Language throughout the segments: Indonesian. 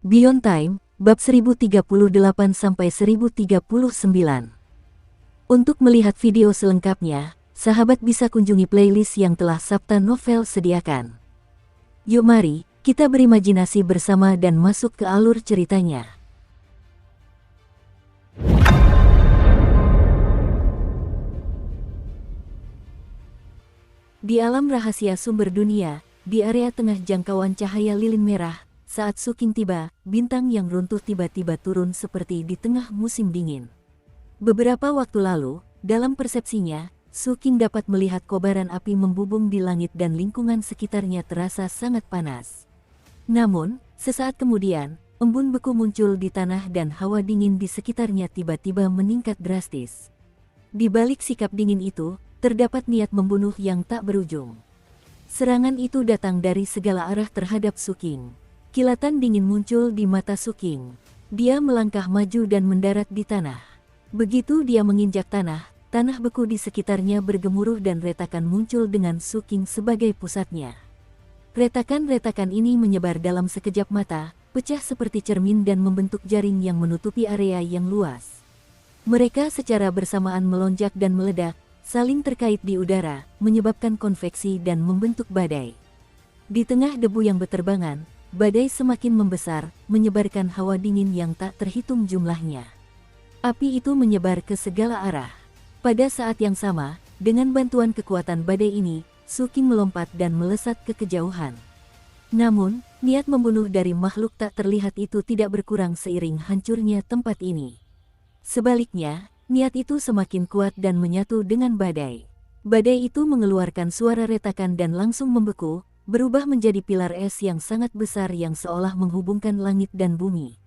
Beyond Time, bab 1038-1039. Untuk melihat video selengkapnya, sahabat bisa kunjungi playlist yang telah Sabta Novel sediakan. Yuk mari, kita berimajinasi bersama dan masuk ke alur ceritanya. Di alam rahasia sumber dunia, di area tengah jangkauan cahaya lilin merah, saat Suking tiba, bintang yang runtuh tiba-tiba turun seperti di tengah musim dingin. Beberapa waktu lalu, dalam persepsinya, Suking dapat melihat kobaran api membubung di langit dan lingkungan sekitarnya terasa sangat panas. Namun, sesaat kemudian, embun beku muncul di tanah dan hawa dingin di sekitarnya tiba-tiba meningkat drastis. Di balik sikap dingin itu, terdapat niat membunuh yang tak berujung. Serangan itu datang dari segala arah terhadap Suking. Kilatan dingin muncul di mata Suking. Dia melangkah maju dan mendarat di tanah. Begitu dia menginjak tanah, tanah beku di sekitarnya bergemuruh dan retakan muncul dengan Suking sebagai pusatnya. Retakan-retakan ini menyebar dalam sekejap mata, pecah seperti cermin dan membentuk jaring yang menutupi area yang luas. Mereka secara bersamaan melonjak dan meledak, saling terkait di udara, menyebabkan konveksi dan membentuk badai. Di tengah debu yang beterbangan, badai semakin membesar, menyebarkan hawa dingin yang tak terhitung jumlahnya. Api itu menyebar ke segala arah. Pada saat yang sama, dengan bantuan kekuatan badai ini, Suking melompat dan melesat ke kejauhan. Namun, niat membunuh dari makhluk tak terlihat itu tidak berkurang seiring hancurnya tempat ini. Sebaliknya, niat itu semakin kuat dan menyatu dengan badai. Badai itu mengeluarkan suara retakan dan langsung membeku, berubah menjadi pilar es yang sangat besar yang seolah menghubungkan langit dan bumi.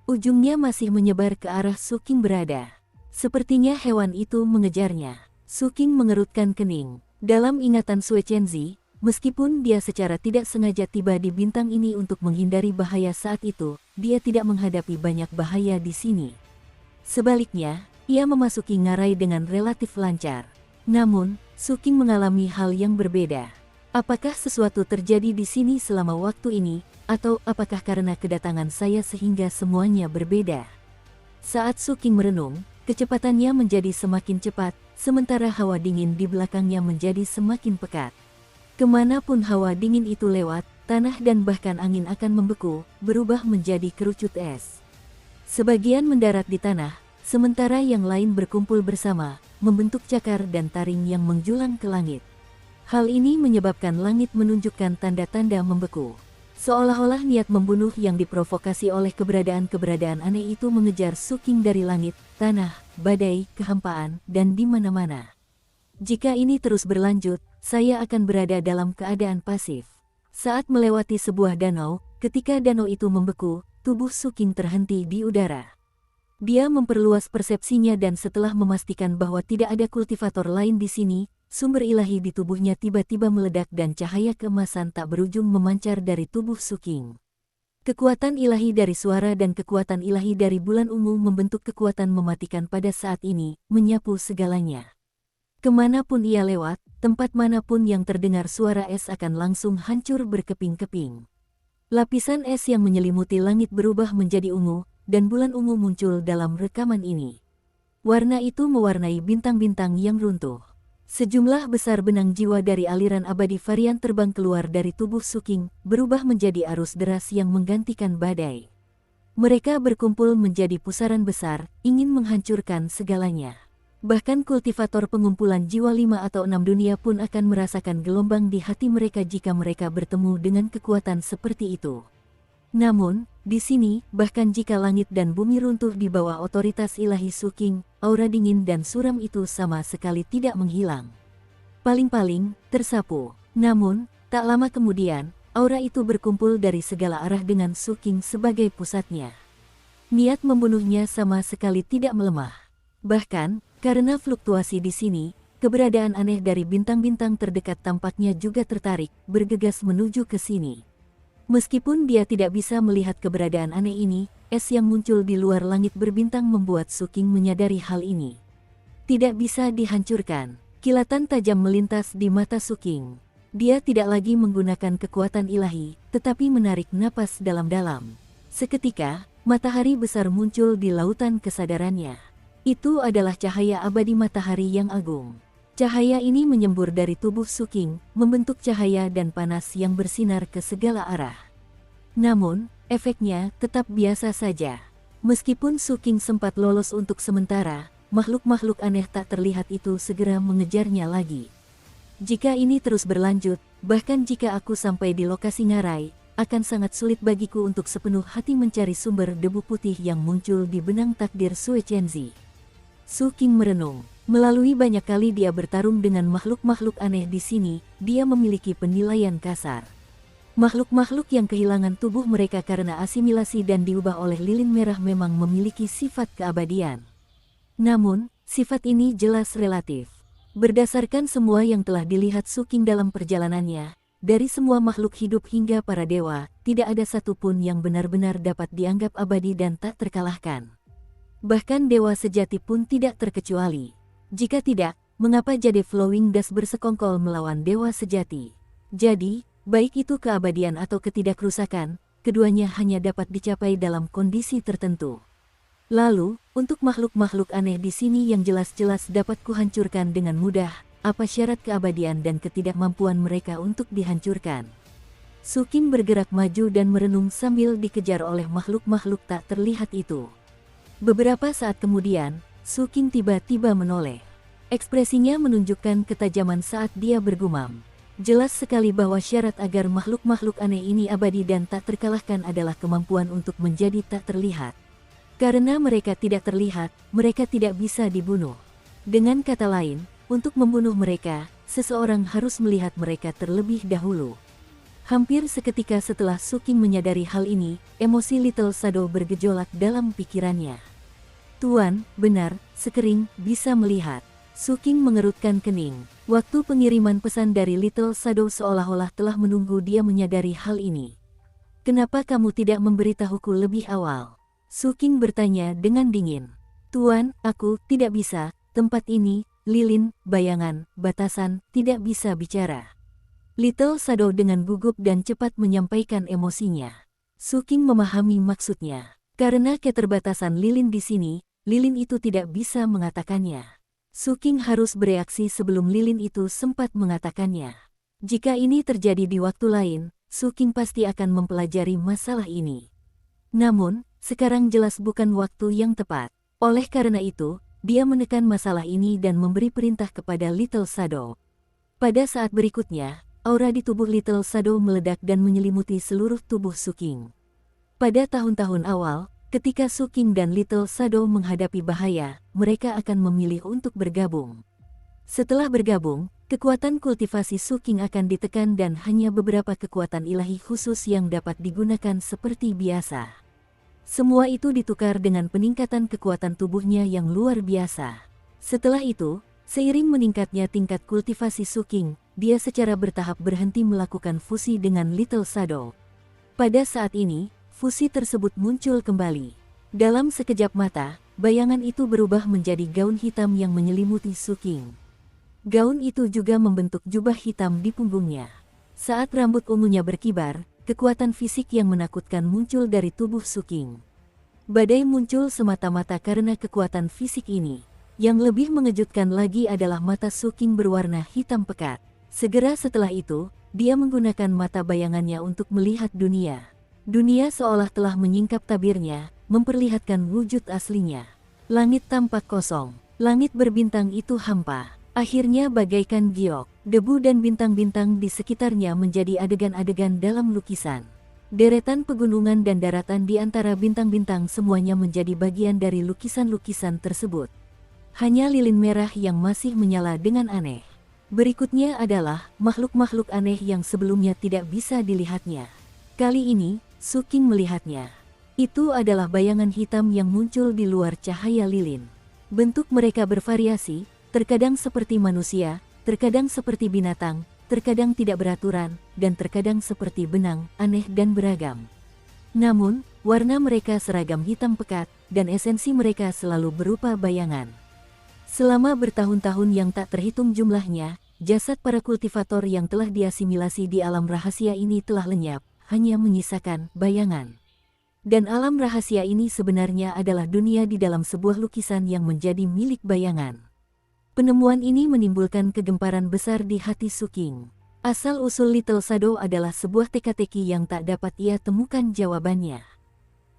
Ujungnya masih menyebar ke arah Suking berada. Sepertinya hewan itu mengejarnya. Suking mengerutkan kening. Dalam ingatan Sue Chenzi, meskipun dia secara tidak sengaja tiba di bintang ini untuk menghindari bahaya saat itu, dia tidak menghadapi banyak bahaya di sini. Sebaliknya, ia memasuki ngarai dengan relatif lancar. Namun, Suking mengalami hal yang berbeda. Apakah sesuatu terjadi di sini selama waktu ini, atau apakah karena kedatangan saya sehingga semuanya berbeda? Saat Suking merenung, kecepatannya menjadi semakin cepat, sementara hawa dingin di belakangnya menjadi semakin pekat. Kemanapun hawa dingin itu lewat, tanah dan bahkan angin akan membeku, berubah menjadi kerucut es. Sebagian mendarat di tanah, sementara yang lain berkumpul bersama, membentuk cakar dan taring yang menjulang ke langit. Hal ini menyebabkan langit menunjukkan tanda-tanda membeku. Seolah-olah niat membunuh yang diprovokasi oleh keberadaan-keberadaan aneh itu mengejar Suking dari langit, tanah, badai, kehampaan, dan di mana-mana. Jika ini terus berlanjut, saya akan berada dalam keadaan pasif. Saat melewati sebuah danau, ketika danau itu membeku, tubuh Suking terhenti di udara. Dia memperluas persepsinya dan setelah memastikan bahwa tidak ada kultivator lain di sini, sumber ilahi di tubuhnya tiba-tiba meledak dan cahaya keemasan tak berujung memancar dari tubuh Suking. Kekuatan ilahi dari suara dan kekuatan ilahi dari bulan ungu membentuk kekuatan mematikan pada saat ini, menyapu segalanya. Kemanapun ia lewat, tempat manapun yang terdengar suara es akan langsung hancur berkeping-keping. Lapisan es yang menyelimuti langit berubah menjadi ungu, dan bulan ungu muncul dalam rekaman ini. Warna itu mewarnai bintang-bintang yang runtuh. Sejumlah besar benang jiwa dari aliran abadi varian terbang keluar dari tubuh Suking, berubah menjadi arus deras yang menggantikan badai. Mereka berkumpul menjadi pusaran besar, ingin menghancurkan segalanya. Bahkan kultivator pengumpulan jiwa 5 atau 6 dunia pun akan merasakan gelombang di hati mereka jika mereka bertemu dengan kekuatan seperti itu. Namun, di sini, bahkan jika langit dan bumi runtuh di bawah otoritas ilahi Suking, aura dingin dan suram itu sama sekali tidak menghilang. Paling-paling, tersapu. Namun, tak lama kemudian, aura itu berkumpul dari segala arah dengan Suking sebagai pusatnya. Niat membunuhnya sama sekali tidak melemah. Bahkan, karena fluktuasi di sini, keberadaan aneh dari bintang-bintang terdekat tampaknya juga tertarik, bergegas menuju ke sini. Meskipun dia tidak bisa melihat keberadaan aneh ini, es yang muncul di luar langit berbintang membuat Suking menyadari hal ini. Tidak bisa dihancurkan. Kilatan tajam melintas di mata Suking. Dia tidak lagi menggunakan kekuatan ilahi, tetapi menarik napas dalam-dalam. Seketika, matahari besar muncul di lautan kesadarannya. Itu adalah cahaya abadi matahari yang agung. Cahaya ini menyembur dari tubuh Suking, membentuk cahaya dan panas yang bersinar ke segala arah. Namun, efeknya tetap biasa saja. Meskipun Suking sempat lolos untuk sementara, makhluk-makhluk aneh tak terlihat itu segera mengejarnya lagi. Jika ini terus berlanjut, bahkan jika aku sampai di lokasi ngarai, akan sangat sulit bagiku untuk sepenuh hati mencari sumber debu putih yang muncul di benang takdir Sue Chenzi. Suking merenung. Melalui banyak kali dia bertarung dengan makhluk-makhluk aneh di sini, dia memiliki penilaian kasar. Makhluk-makhluk yang kehilangan tubuh mereka karena asimilasi dan diubah oleh lilin merah memang memiliki sifat keabadian. Namun, sifat ini jelas relatif. Berdasarkan semua yang telah dilihat Suking dalam perjalanannya, dari semua makhluk hidup hingga para dewa, tidak ada satupun yang benar-benar dapat dianggap abadi dan tak terkalahkan. Bahkan dewa sejati pun tidak terkecuali. Jika tidak, mengapa Jade Flowing Dust bersekongkol melawan dewa sejati? Jadi, baik itu keabadian atau ketidakrusakan, keduanya hanya dapat dicapai dalam kondisi tertentu. Lalu, untuk makhluk-makhluk aneh di sini yang jelas-jelas dapat kuhancurkan dengan mudah, apa syarat keabadian dan ketidakmampuan mereka untuk dihancurkan? Suking bergerak maju dan merenung sambil dikejar oleh makhluk-makhluk tak terlihat itu. Beberapa saat kemudian, Suking tiba-tiba menoleh. Ekspresinya menunjukkan ketajaman saat dia bergumam. Jelas sekali bahwa syarat agar makhluk-makhluk aneh ini abadi dan tak terkalahkan adalah kemampuan untuk menjadi tak terlihat. Karena mereka tidak terlihat, mereka tidak bisa dibunuh. Dengan kata lain, untuk membunuh mereka, seseorang harus melihat mereka terlebih dahulu. Hampir seketika setelah Suking menyadari hal ini, emosi Little Shadow bergejolak dalam pikirannya. Tuan, benar, sekering, bisa melihat. Suking mengerutkan kening. Waktu pengiriman pesan dari Little Shadow seolah-olah telah menunggu dia menyadari hal ini. Kenapa kamu tidak memberitahuku lebih awal? Suking bertanya dengan dingin. Tuan, aku tidak bisa, tempat ini, lilin, bayangan, batasan, tidak bisa bicara. Little Shadow dengan gugup dan cepat menyampaikan emosinya. Suking memahami maksudnya. Karena keterbatasan lilin di sini, lilin itu tidak bisa mengatakannya. Suking harus bereaksi sebelum lilin itu sempat mengatakannya. Jika ini terjadi di waktu lain, Suking pasti akan mempelajari masalah ini. Namun, sekarang jelas bukan waktu yang tepat. Oleh karena itu, dia menekan masalah ini dan memberi perintah kepada Little Shadow. Pada saat berikutnya, aura di tubuh Little Shadow meledak dan menyelimuti seluruh tubuh Suking. Pada tahun-tahun awal, ketika Suking dan Little Shadow menghadapi bahaya, mereka akan memilih untuk bergabung. Setelah bergabung, kekuatan kultivasi Suking akan ditekan dan hanya beberapa kekuatan ilahi khusus yang dapat digunakan seperti biasa. Semua itu ditukar dengan peningkatan kekuatan tubuhnya yang luar biasa. Setelah itu, seiring meningkatnya tingkat kultivasi Suking, dia secara bertahap berhenti melakukan fusi dengan Little Shadow. Pada saat ini, fusi tersebut muncul kembali. Dalam sekejap mata, bayangan itu berubah menjadi gaun hitam yang menyelimuti Suking. Gaun itu juga membentuk jubah hitam di punggungnya. Saat rambut ungunya berkibar, kekuatan fisik yang menakutkan muncul dari tubuh Suking. Badai muncul semata-mata karena kekuatan fisik ini. Yang lebih mengejutkan lagi adalah mata Suking berwarna hitam pekat. Segera setelah itu, dia menggunakan mata bayangannya untuk melihat dunia. Dunia seolah telah menyingkap tabirnya, memperlihatkan wujud aslinya. Langit tampak kosong, langit berbintang itu hampa. Akhirnya bagaikan giok, debu dan bintang-bintang di sekitarnya menjadi adegan-adegan dalam lukisan. Deretan pegunungan dan daratan di antara bintang-bintang semuanya menjadi bagian dari lukisan-lukisan tersebut. Hanya lilin merah yang masih menyala dengan aneh. Berikutnya adalah makhluk-makhluk aneh yang sebelumnya tidak bisa dilihatnya. Kali ini, Suking melihatnya. Itu adalah bayangan hitam yang muncul di luar cahaya lilin. Bentuk mereka bervariasi, terkadang seperti manusia, terkadang seperti binatang, terkadang tidak beraturan, dan terkadang seperti benang, aneh dan beragam. Namun, warna mereka seragam hitam pekat, dan esensi mereka selalu berupa bayangan. Selama bertahun-tahun yang tak terhitung jumlahnya, jasad para kultivator yang telah diasimilasi di alam rahasia ini telah lenyap, hanya menyisakan bayangan. Dan alam rahasia ini sebenarnya adalah dunia di dalam sebuah lukisan yang menjadi milik bayangan. Penemuan ini menimbulkan kegemparan besar di hati Suking. Asal-usul Little Shadow adalah sebuah teka-teki yang tak dapat ia temukan jawabannya.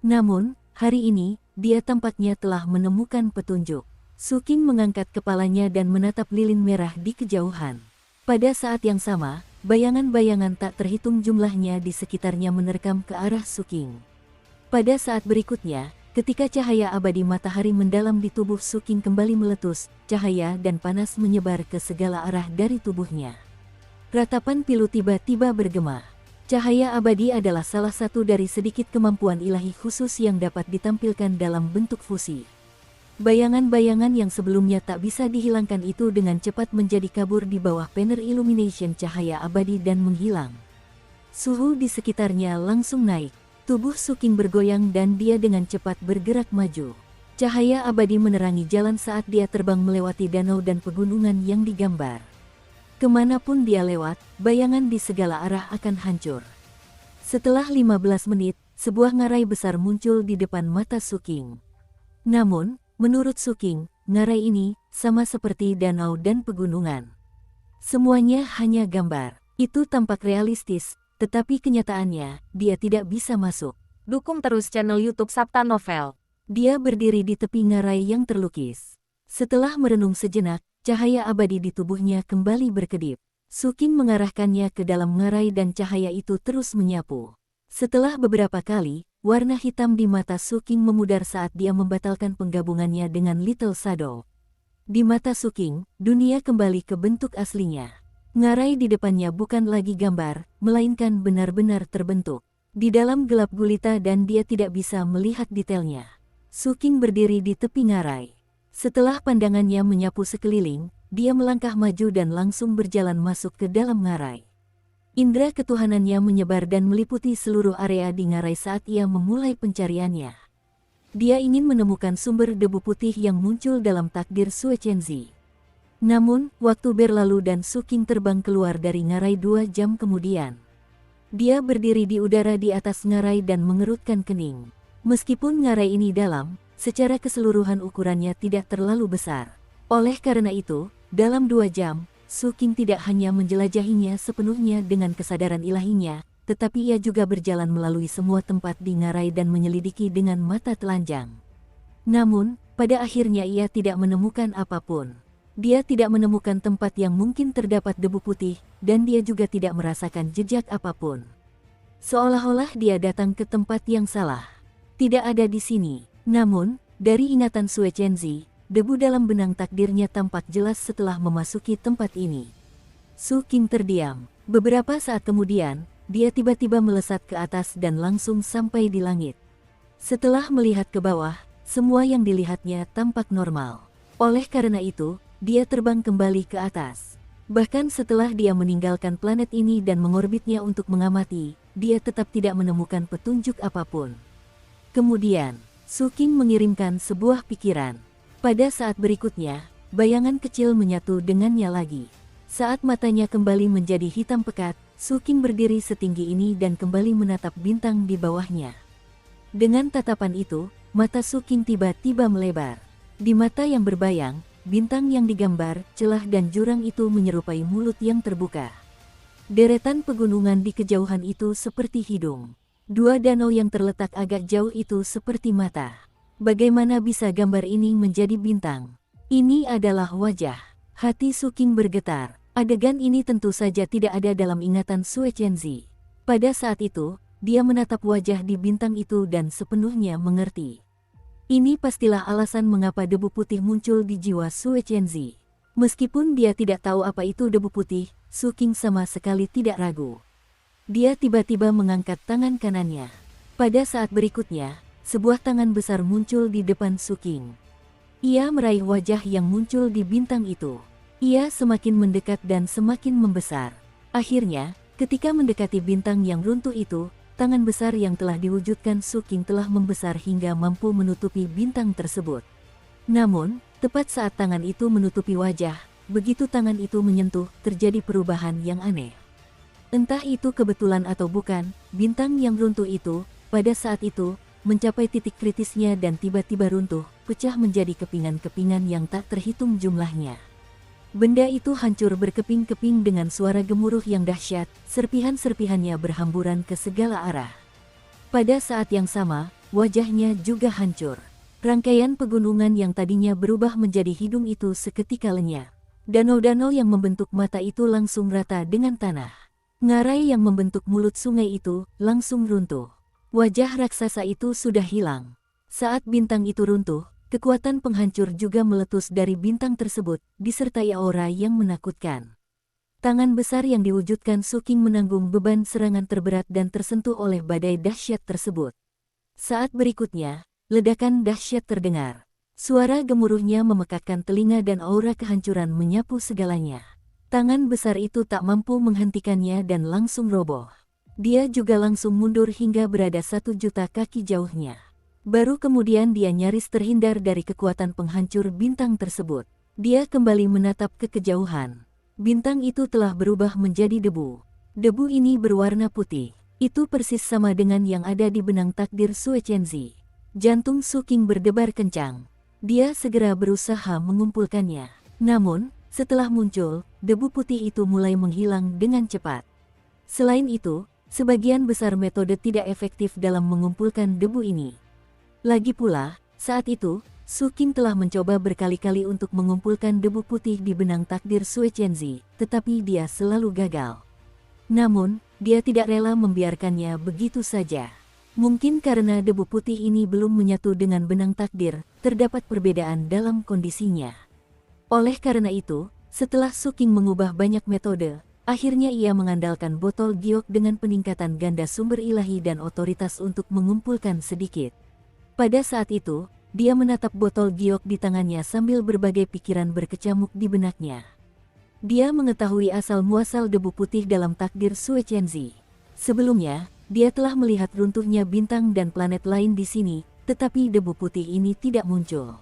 Namun, hari ini, dia tampaknya telah menemukan petunjuk. Suking mengangkat kepalanya dan menatap lilin merah di kejauhan. Pada saat yang sama, bayangan-bayangan tak terhitung jumlahnya di sekitarnya menerkam ke arah Suking. Pada saat berikutnya, ketika cahaya abadi matahari mendalam di tubuh Suking kembali meletus, cahaya dan panas menyebar ke segala arah dari tubuhnya. Ratapan pilu tiba-tiba bergema. Cahaya abadi adalah salah satu dari sedikit kemampuan ilahi khusus yang dapat ditampilkan dalam bentuk fusi. Bayangan-bayangan yang sebelumnya tak bisa dihilangkan itu dengan cepat menjadi kabur di bawah panel illumination cahaya abadi dan menghilang. Suhu di sekitarnya langsung naik. Tubuh Suking bergoyang dan dia dengan cepat bergerak maju. Cahaya abadi menerangi jalan saat dia terbang melewati danau dan pegunungan yang digambar. Kemanapun dia lewat, bayangan di segala arah akan hancur. Setelah 15 menit, sebuah ngarai besar muncul di depan mata Suking. Namun, menurut Suking, ngarai ini sama seperti danau dan pegunungan. Semuanya hanya gambar. Itu tampak realistis, tetapi kenyataannya, dia tidak bisa masuk. Dukung terus channel YouTube Sapta Novel. Dia berdiri di tepi ngarai yang terlukis. Setelah merenung sejenak, cahaya abadi di tubuhnya kembali berkedip. Suking mengarahkannya ke dalam ngarai dan cahaya itu terus menyapu. Setelah beberapa kali, warna hitam di mata Suking memudar saat dia membatalkan penggabungannya dengan Little Shadow. Di mata Suking, dunia kembali ke bentuk aslinya. Ngarai di depannya bukan lagi gambar, melainkan benar-benar terbentuk. Di dalam gelap gulita dan dia tidak bisa melihat detailnya. Suking berdiri di tepi ngarai. Setelah pandangannya menyapu sekeliling, dia melangkah maju dan langsung berjalan masuk ke dalam ngarai. Indra ketuhanannya menyebar dan meliputi seluruh area di ngarai saat ia memulai pencariannya. Dia ingin menemukan sumber debu putih yang muncul dalam takdir Sue Chenzi. Namun, waktu berlalu dan Suking terbang keluar dari ngarai 2 jam kemudian. Dia berdiri di udara di atas ngarai dan mengerutkan kening. Meskipun ngarai ini dalam, secara keseluruhan ukurannya tidak terlalu besar. Oleh karena itu, dalam 2 jam, Suking tidak hanya menjelajahinya sepenuhnya dengan kesadaran ilahinya, tetapi ia juga berjalan melalui semua tempat di ngarai dan menyelidiki dengan mata telanjang. Namun, pada akhirnya ia tidak menemukan apapun. Dia tidak menemukan tempat yang mungkin terdapat debu putih, dan dia juga tidak merasakan jejak apapun. Seolah-olah dia datang ke tempat yang salah. Tidak ada di sini. Namun, dari ingatan Sue Chenzi, debu dalam benang takdirnya tampak jelas setelah memasuki tempat ini. Suking terdiam. Beberapa saat kemudian, dia tiba-tiba melesat ke atas dan langsung sampai di langit. Setelah melihat ke bawah, semua yang dilihatnya tampak normal. Oleh karena itu, dia terbang kembali ke atas. Bahkan setelah dia meninggalkan planet ini dan mengorbitnya untuk mengamati, dia tetap tidak menemukan petunjuk apapun. Kemudian, Suking mengirimkan sebuah pikiran. Pada saat berikutnya, bayangan kecil menyatu dengannya lagi. Saat matanya kembali menjadi hitam pekat, Suking berdiri setinggi ini dan kembali menatap bintang di bawahnya. Dengan tatapan itu, mata Suking tiba-tiba melebar. Di mata yang berbayang, bintang yang digambar, celah dan jurang itu menyerupai mulut yang terbuka. Deretan pegunungan di kejauhan itu seperti hidung. 2 danau yang terletak agak jauh itu seperti mata. Bagaimana bisa gambar ini menjadi bintang? Ini adalah wajah. Hati Suking bergetar. Adegan ini tentu saja tidak ada dalam ingatan Sue Chenzi. Pada saat itu, dia menatap wajah di bintang itu dan sepenuhnya mengerti. Ini pastilah alasan mengapa debu putih muncul di jiwa Sue Chenzi. Meskipun dia tidak tahu apa itu debu putih, Suking sama sekali tidak ragu. Dia tiba-tiba mengangkat tangan kanannya. Pada saat berikutnya, sebuah tangan besar muncul di depan Suking. Ia meraih wajah yang muncul di bintang itu. Ia semakin mendekat dan semakin membesar. Akhirnya, ketika mendekati bintang yang runtuh itu, tangan besar yang telah diwujudkan Suking telah membesar hingga mampu menutupi bintang tersebut. Namun, tepat saat tangan itu menutupi wajah, begitu tangan itu menyentuh, terjadi perubahan yang aneh. Entah itu kebetulan atau bukan, bintang yang runtuh itu, pada saat itu, mencapai titik kritisnya dan tiba-tiba runtuh, pecah menjadi kepingan-kepingan yang tak terhitung jumlahnya. Benda itu hancur berkeping-keping dengan suara gemuruh yang dahsyat, serpihan-serpihannya berhamburan ke segala arah. Pada saat yang sama, wajahnya juga hancur. Rangkaian pegunungan yang tadinya berubah menjadi hidung itu seketika lenyap. Danau-danau yang membentuk mata itu langsung rata dengan tanah. Ngarai yang membentuk mulut sungai itu langsung runtuh. Wajah raksasa itu sudah hilang. Saat bintang itu runtuh, kekuatan penghancur juga meletus dari bintang tersebut, disertai aura yang menakutkan. Tangan besar yang diwujudkan Su King menanggung beban serangan terberat dan tersentuh oleh badai dahsyat tersebut. Saat berikutnya, ledakan dahsyat terdengar. Suara gemuruhnya memekakkan telinga dan aura kehancuran menyapu segalanya. Tangan besar itu tak mampu menghentikannya dan langsung roboh. Dia juga langsung mundur hingga berada 1 juta kaki jauhnya. Baru kemudian dia nyaris terhindar dari kekuatan penghancur bintang tersebut. Dia kembali menatap ke kejauhan. Bintang itu telah berubah menjadi debu. Debu ini berwarna putih. Itu persis sama dengan yang ada di benang takdir Sue Chenzi. Jantung Su King berdebar kencang. Dia segera berusaha mengumpulkannya. Namun, setelah muncul, debu putih itu mulai menghilang dengan cepat. Selain itu, sebagian besar metode tidak efektif dalam mengumpulkan debu ini. Lagi pula, saat itu, Su King telah mencoba berkali-kali untuk mengumpulkan debu putih di benang takdir Sue Chenzi, tetapi dia selalu gagal. Namun, dia tidak rela membiarkannya begitu saja. Mungkin karena debu putih ini belum menyatu dengan benang takdir, terdapat perbedaan dalam kondisinya. Oleh karena itu, setelah Su King mengubah banyak metode, akhirnya ia mengandalkan botol giok dengan peningkatan ganda sumber ilahi dan otoritas untuk mengumpulkan sedikit. Pada saat itu, dia menatap botol giok di tangannya sambil berbagai pikiran berkecamuk di benaknya. Dia mengetahui asal-muasal debu putih dalam takdir Sue Chenzi. Sebelumnya, dia telah melihat runtuhnya bintang dan planet lain di sini, tetapi debu putih ini tidak muncul.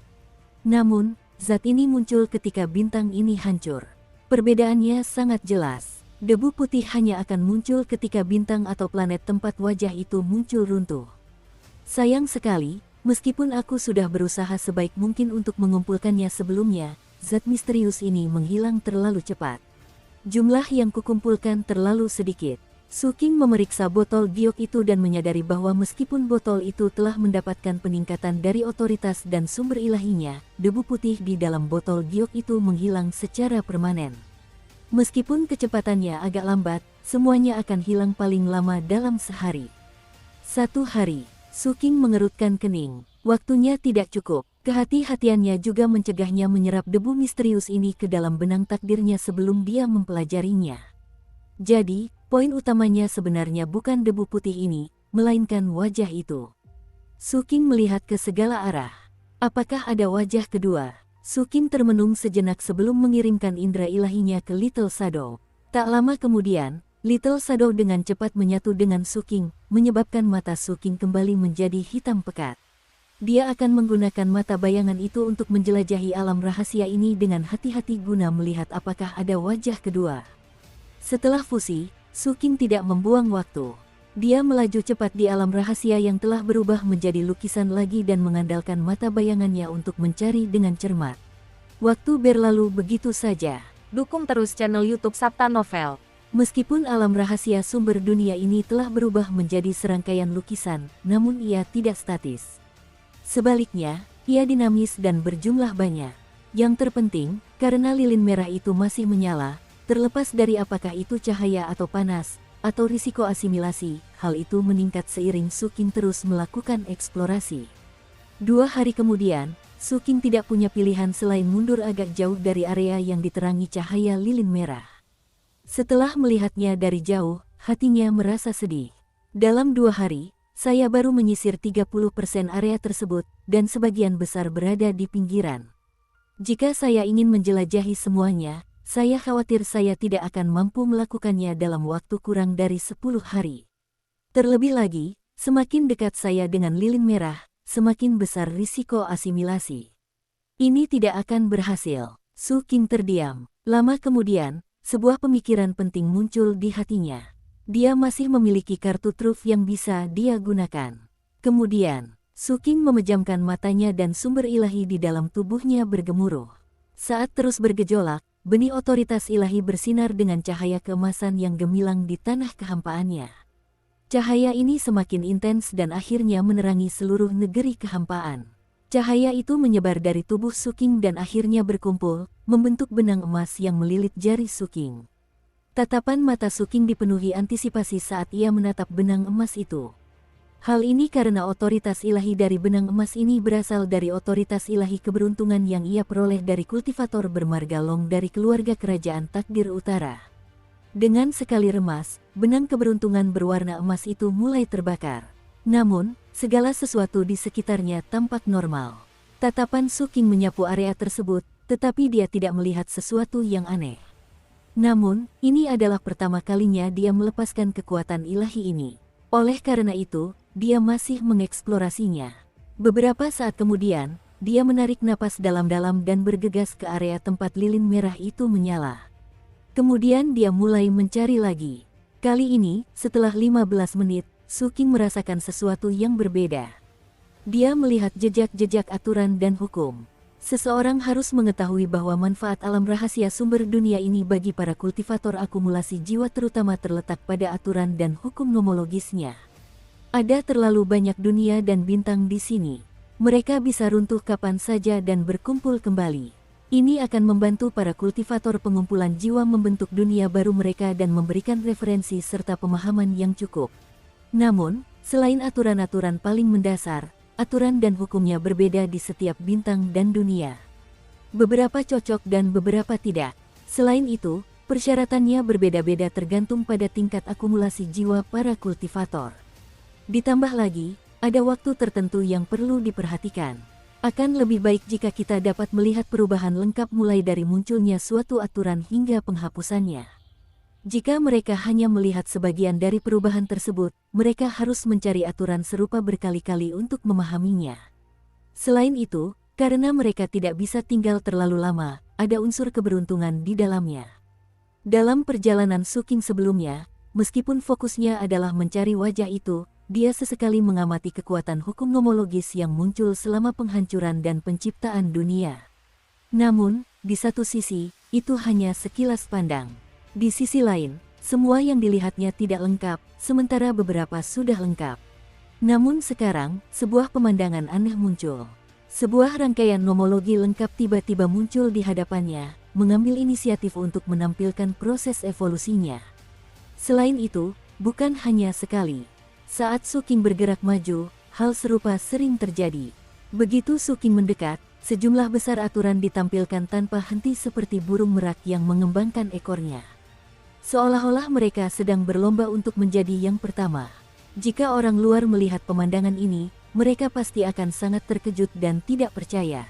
Namun, zat ini muncul ketika bintang ini hancur. Perbedaannya sangat jelas. Debu putih hanya akan muncul ketika bintang atau planet tempat wajah itu muncul runtuh. Sayang sekali, meskipun aku sudah berusaha sebaik mungkin untuk mengumpulkannya sebelumnya, zat misterius ini menghilang terlalu cepat. Jumlah yang kukumpulkan terlalu sedikit. Su King memeriksa botol giok itu dan menyadari bahwa meskipun botol itu telah mendapatkan peningkatan dari otoritas dan sumber ilahinya, debu putih di dalam botol giok itu menghilang secara permanen. Meskipun kecepatannya agak lambat, semuanya akan hilang paling lama dalam sehari. 1 hari, Su King mengerutkan kening. Waktunya tidak cukup. Kehati-hatiannya juga mencegahnya menyerap debu misterius ini ke dalam benang takdirnya sebelum dia mempelajarinya. Jadi, poin utamanya sebenarnya bukan debu putih ini, melainkan wajah itu. Su King melihat ke segala arah. Apakah ada wajah kedua? Su King termenung sejenak sebelum mengirimkan indera ilahinya ke Little Shadow. Tak lama kemudian, Little Shadow dengan cepat menyatu dengan Su King, menyebabkan mata Su King kembali menjadi hitam pekat. Dia akan menggunakan mata bayangan itu untuk menjelajahi alam rahasia ini dengan hati-hati guna melihat apakah ada wajah kedua. Setelah fusi, Su King tidak membuang waktu. Dia melaju cepat di alam rahasia yang telah berubah menjadi lukisan lagi dan mengandalkan mata bayangannya untuk mencari dengan cermat. Waktu berlalu begitu saja. Dukung terus channel YouTube Sabta Novel. Meskipun alam rahasia sumber dunia ini telah berubah menjadi serangkaian lukisan, namun ia tidak statis. Sebaliknya, ia dinamis dan berjumlah banyak. Yang terpenting, karena lilin merah itu masih menyala, terlepas dari apakah itu cahaya atau panas, atau risiko asimilasi, hal itu meningkat seiring Su King terus melakukan eksplorasi. 2 hari kemudian, Su King tidak punya pilihan selain mundur agak jauh dari area yang diterangi cahaya lilin merah. Setelah melihatnya dari jauh, hatinya merasa sedih. Dalam 2 hari, saya baru menyisir 30% area tersebut, dan sebagian besar berada di pinggiran. Jika saya ingin menjelajahi semuanya, saya khawatir saya tidak akan mampu melakukannya dalam waktu kurang dari 10 hari. Terlebih lagi, semakin dekat saya dengan lilin merah, semakin besar risiko asimilasi. Ini tidak akan berhasil. Su King terdiam. Lama kemudian, sebuah pemikiran penting muncul di hatinya. Dia masih memiliki kartu truf yang bisa dia gunakan. Kemudian, Suking memejamkan matanya dan sumber ilahi di dalam tubuhnya bergemuruh. Saat terus bergejolak, benih otoritas ilahi bersinar dengan cahaya keemasan yang gemilang di tanah kehampaannya. Cahaya ini semakin intens dan akhirnya menerangi seluruh negeri kehampaan. Cahaya itu menyebar dari tubuh Suking dan akhirnya berkumpul, membentuk benang emas yang melilit jari Suking. Tatapan mata Suking dipenuhi antisipasi saat ia menatap benang emas itu. Hal ini karena otoritas ilahi dari benang emas ini berasal dari otoritas ilahi keberuntungan yang ia peroleh dari kultivator bermarga Long dari keluarga kerajaan Takdir Utara. Dengan sekali remas, benang keberuntungan berwarna emas itu mulai terbakar. Namun, segala sesuatu di sekitarnya tampak normal. Tatapan Suking menyapu area tersebut, tetapi dia tidak melihat sesuatu yang aneh. Namun, ini adalah pertama kalinya dia melepaskan kekuatan ilahi ini. Oleh karena itu, dia masih mengeksplorasinya. Beberapa saat kemudian, dia menarik napas dalam-dalam dan bergegas ke area tempat lilin merah itu menyala. Kemudian dia mulai mencari lagi. Kali ini, setelah 15 menit, Suking merasakan sesuatu yang berbeda. Dia melihat jejak-jejak aturan dan hukum. Seseorang harus mengetahui bahwa manfaat alam rahasia sumber dunia ini bagi para kultivator akumulasi jiwa terutama terletak pada aturan dan hukum nomologisnya. Ada terlalu banyak dunia dan bintang di sini. Mereka bisa runtuh kapan saja dan berkumpul kembali. Ini akan membantu para kultivator pengumpulan jiwa membentuk dunia baru mereka dan memberikan referensi serta pemahaman yang cukup. Namun, selain aturan-aturan paling mendasar, aturan dan hukumnya berbeda di setiap bintang dan dunia. Beberapa cocok dan beberapa tidak. Selain itu, persyaratannya berbeda-beda tergantung pada tingkat akumulasi jiwa para kultivator. Ditambah lagi, ada waktu tertentu yang perlu diperhatikan. Akan lebih baik jika kita dapat melihat perubahan lengkap mulai dari munculnya suatu aturan hingga penghapusannya. Jika mereka hanya melihat sebagian dari perubahan tersebut, mereka harus mencari aturan serupa berkali-kali untuk memahaminya. Selain itu, karena mereka tidak bisa tinggal terlalu lama, ada unsur keberuntungan di dalamnya. Dalam perjalanan Suking sebelumnya, meskipun fokusnya adalah mencari wajah itu, dia sesekali mengamati kekuatan hukum nomologis yang muncul selama penghancuran dan penciptaan dunia. Namun, di satu sisi, itu hanya sekilas pandang. Di sisi lain, semua yang dilihatnya tidak lengkap, sementara beberapa sudah lengkap. Namun sekarang, sebuah pemandangan aneh muncul. Sebuah rangkaian nomologi lengkap tiba-tiba muncul di hadapannya, mengambil inisiatif untuk menampilkan proses evolusinya. Selain itu, bukan hanya sekali. Saat Suking bergerak maju, hal serupa sering terjadi. Begitu Suking mendekat, sejumlah besar aturan ditampilkan tanpa henti seperti burung merak yang mengembangkan ekornya. Seolah-olah mereka sedang berlomba untuk menjadi yang pertama. Jika orang luar melihat pemandangan ini, mereka pasti akan sangat terkejut dan tidak percaya.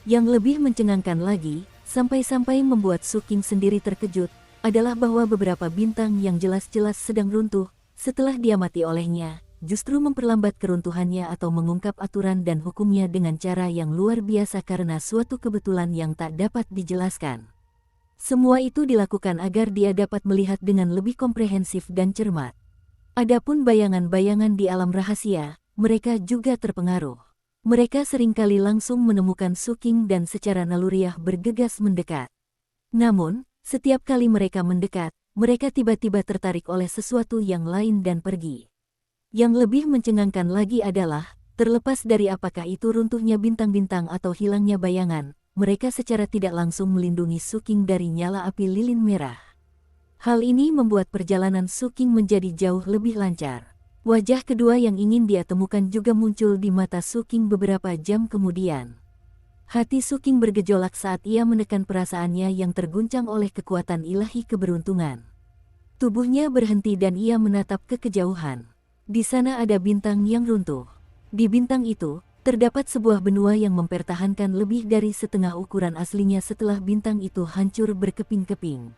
Yang lebih mencengangkan lagi, sampai-sampai membuat Suking sendiri terkejut, adalah bahwa beberapa bintang yang jelas-jelas sedang runtuh, setelah diamati olehnya, justru memperlambat keruntuhannya atau mengungkap aturan dan hukumnya dengan cara yang luar biasa karena suatu kebetulan yang tak dapat dijelaskan. Semua itu dilakukan agar dia dapat melihat dengan lebih komprehensif dan cermat. Adapun bayangan-bayangan di alam rahasia, mereka juga terpengaruh. Mereka seringkali langsung menemukan Suking dan secara naluriah bergegas mendekat. Namun, setiap kali mereka mendekat, mereka tiba-tiba tertarik oleh sesuatu yang lain dan pergi. Yang lebih mencengangkan lagi adalah, terlepas dari apakah itu runtuhnya bintang-bintang atau hilangnya bayangan, mereka secara tidak langsung melindungi Suking dari nyala api lilin merah. Hal ini membuat perjalanan Suking menjadi jauh lebih lancar. Wajah kedua yang ingin dia temukan juga muncul di mata Suking beberapa jam kemudian. Hati Suking bergejolak saat ia menekan perasaannya yang terguncang oleh kekuatan ilahi keberuntungan. Tubuhnya berhenti dan ia menatap ke kejauhan. Di sana ada bintang yang runtuh. Di bintang itu, terdapat sebuah benua yang mempertahankan lebih dari setengah ukuran aslinya setelah bintang itu hancur berkeping-keping.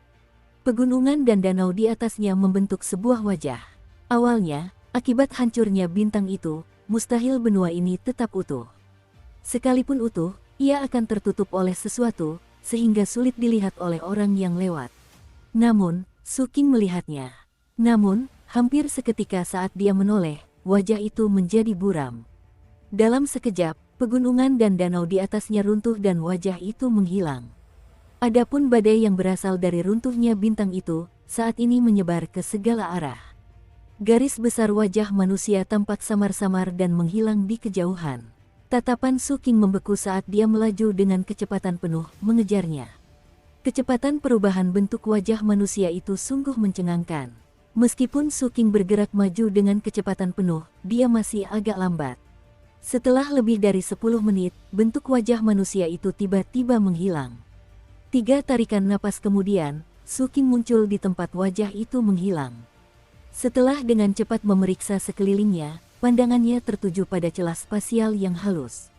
Pegunungan dan danau di atasnya membentuk sebuah wajah. Awalnya, akibat hancurnya bintang itu, mustahil benua ini tetap utuh. Sekalipun utuh, ia akan tertutup oleh sesuatu, sehingga sulit dilihat oleh orang yang lewat. Namun, Suking melihatnya. Namun, hampir seketika saat dia menoleh, wajah itu menjadi buram. Dalam sekejap, pegunungan dan danau di atasnya runtuh dan wajah itu menghilang. Adapun badai yang berasal dari runtuhnya bintang itu, saat ini menyebar ke segala arah. Garis besar wajah manusia tampak samar-samar dan menghilang di kejauhan. Tatapan Su King membeku saat dia melaju dengan kecepatan penuh mengejarnya. Kecepatan perubahan bentuk wajah manusia itu sungguh mencengangkan. Meskipun Su King bergerak maju dengan kecepatan penuh, dia masih agak lambat. Setelah lebih dari 10 menit, bentuk wajah manusia itu tiba-tiba menghilang. 3 tarikan napas kemudian, Su King muncul di tempat wajah itu menghilang. Setelah dengan cepat memeriksa sekelilingnya, pandangannya tertuju pada celah spasial yang halus.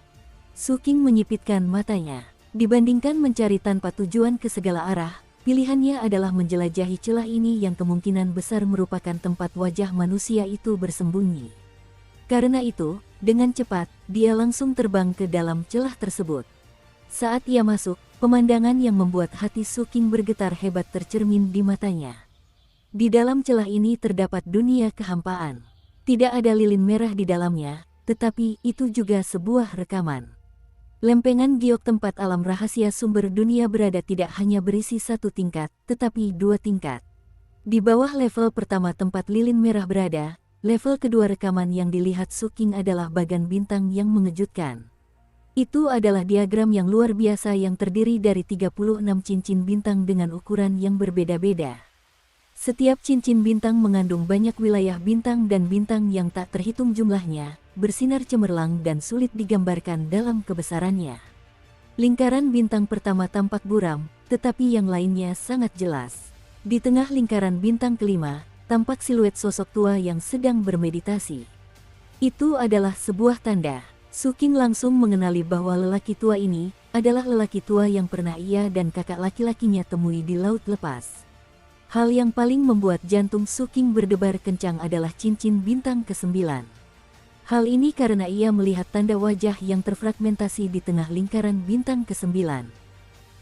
Su King menyipitkan matanya. Dibandingkan mencari tanpa tujuan ke segala arah, pilihannya adalah menjelajahi celah ini yang kemungkinan besar merupakan tempat wajah manusia itu bersembunyi. Karena itu, dengan cepat, dia langsung terbang ke dalam celah tersebut. Saat ia masuk, pemandangan yang membuat hati Su King bergetar hebat tercermin di matanya. Di dalam celah ini terdapat dunia kehampaan. Tidak ada lilin merah di dalamnya, tetapi itu juga sebuah rekaman. Lempengan giok tempat alam rahasia sumber dunia berada tidak hanya berisi 1 tingkat, tetapi 2 tingkat. Di bawah level pertama tempat lilin merah berada, level kedua rekaman yang dilihat Su King adalah bagan bintang yang mengejutkan. Itu adalah diagram yang luar biasa yang terdiri dari 36 cincin bintang dengan ukuran yang berbeda-beda. Setiap cincin bintang mengandung banyak wilayah bintang dan bintang yang tak terhitung jumlahnya, bersinar cemerlang dan sulit digambarkan dalam kebesarannya. Lingkaran bintang pertama tampak buram, tetapi yang lainnya sangat jelas. Di tengah lingkaran bintang kelima, tampak siluet sosok tua yang sedang bermeditasi. Itu adalah sebuah tanda. Su King langsung mengenali bahwa lelaki tua ini adalah lelaki tua yang pernah ia dan kakak laki-lakinya temui di Laut Lepas. Hal yang paling membuat jantung Su King berdebar kencang adalah cincin bintang ke-9. Hal ini karena ia melihat tanda wajah yang terfragmentasi di tengah lingkaran bintang ke-9.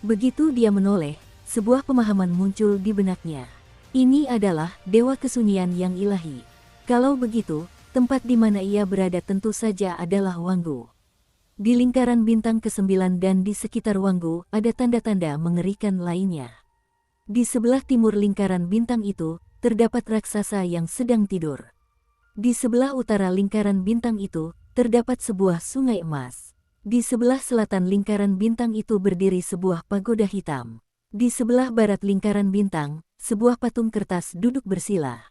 Begitu dia menoleh, sebuah pemahaman muncul di benaknya. Ini adalah dewa kesunyian yang ilahi. Kalau begitu, tempat di mana ia berada tentu saja adalah Wanggu. Di lingkaran bintang ke-9 dan di sekitar Wanggu ada tanda-tanda mengerikan lainnya. Di sebelah timur lingkaran bintang itu, terdapat raksasa yang sedang tidur. Di sebelah utara lingkaran bintang itu, terdapat sebuah sungai emas. Di sebelah selatan lingkaran bintang itu berdiri sebuah pagoda hitam. Di sebelah barat lingkaran bintang, sebuah patung kertas duduk bersila.